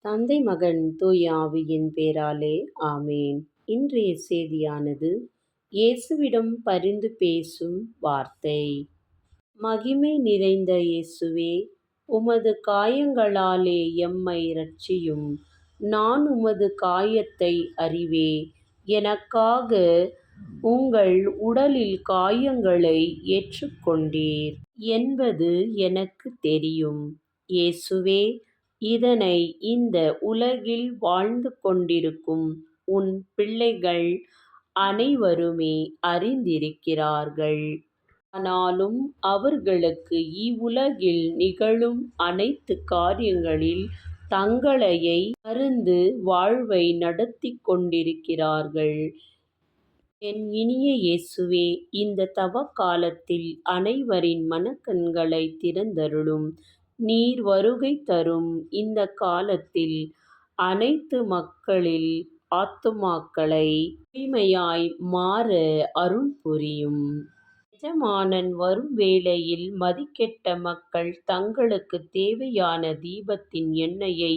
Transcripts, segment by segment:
தந்தை மகன் தூய ஆவியின் பேராலே ஆமேன். இன்றைய செய்தியானது இயேசுவிடம் பரிந்து பேசும் வார்த்தை. மகிமை நிறைந்த இயேசுவே, உமது காயங்களாலே எம்மை இரட்சியும். நான் உமது காயத்தை அறிவே. எனக்காக உங்கள் உடலில் காயங்களை ஏற்றுக்கொண்டீர் என்பது எனக்கு தெரியும். இயேசுவே, இதனை இந்த உலகில் வாழ்ந்து கொண்டிருக்கும் உன் பிள்ளைகள் அனைவருமே அறிந்திருக்கிறார்கள். ஆனாலும் அவர்களுக்கு இவ்வுலகில் நிகழும் அனைத்து காரியங்களில் தங்களையை மறந்து வாழ்வை நடத்திக் கொண்டிருக்கிறார்கள். என் இனிய இயேசுவே, இந்த தவக்காலத்தில் அனைவரின் மனக்கண்களை திறந்தருளும். நீர் வருகை தரும் இந்த காலத்தில் அனைத்து மக்களில் ஆத்துமாக்களை தூய்மையாய் மாற அருள் புரியும். எஜமானன் வரும் வேளையில் மதிகெட்ட மக்கள் தங்களுக்கு தேவையான தீபத்தின் எண்ணெயை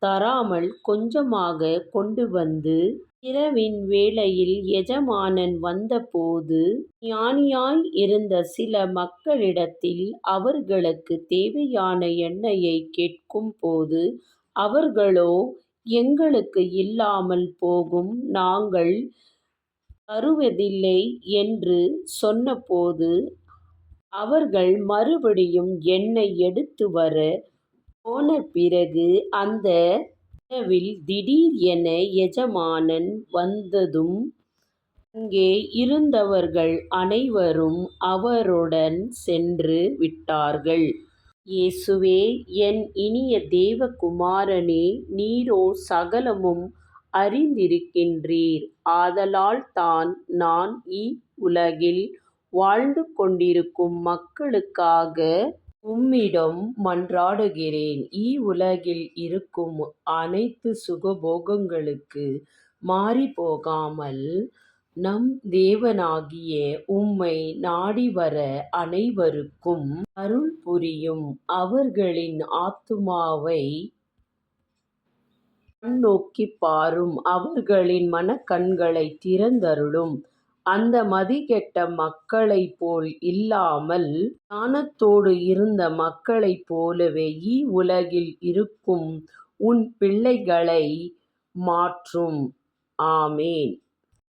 தராமல் கொஞ்சமாக கொண்டு வந்து, இரவின் வேளையில் எஜமானன் வந்தபோது ஞானியாய் இருந்த சில மக்களிடத்தில் அவர்களுக்கு தேவையான எண்ணெயை கேட்கும் போது, அவர்களோ எங்களுக்கு இல்லாமல் போகும், நாங்கள் தருவதில்லை என்று சொன்னபோது, அவர்கள் மறுபடியும் எண்ணெய் எடுத்து வர போன பிறகு அந்த இரவில் திடீர் என எஜமானன் வந்ததும் அங்கே இருந்தவர்கள் அனைவரும் அவருடன் சென்று விட்டார்கள். இயேசுவே, என் இனிய தேவகுமாரனே, நீரோ சகலமும் அறிந்திருக்கின்றீர். ஆதலால் தான் நான் இவ்வுலகில் வாழ்ந்து கொண்டிருக்கும் மக்களுக்காக உம்மிடம் மன்றாடுகிறேன். இவ்வுலகில் இருக்கும் அனைத்து சுகபோகங்களுக்கு மாறிப்போகாமல் நம் தேவனாகிய உம்மை நாடிவர அனைவருக்கும் அருள் புரியும். அவர்களின் ஆத்துமாவை கண்ணோக்கிப் பாரும். அவர்களின் மனக்கண்களை திறந்தருளும். அந்த மதிகெட்ட மக்களைப் போல் இல்லாமல் ஞானத்தோடு இருந்த மக்களைப் போலவே இவ்வுலகில் இருக்கும் உன் பிள்ளைகளை மாற்றும். ஆமேன்.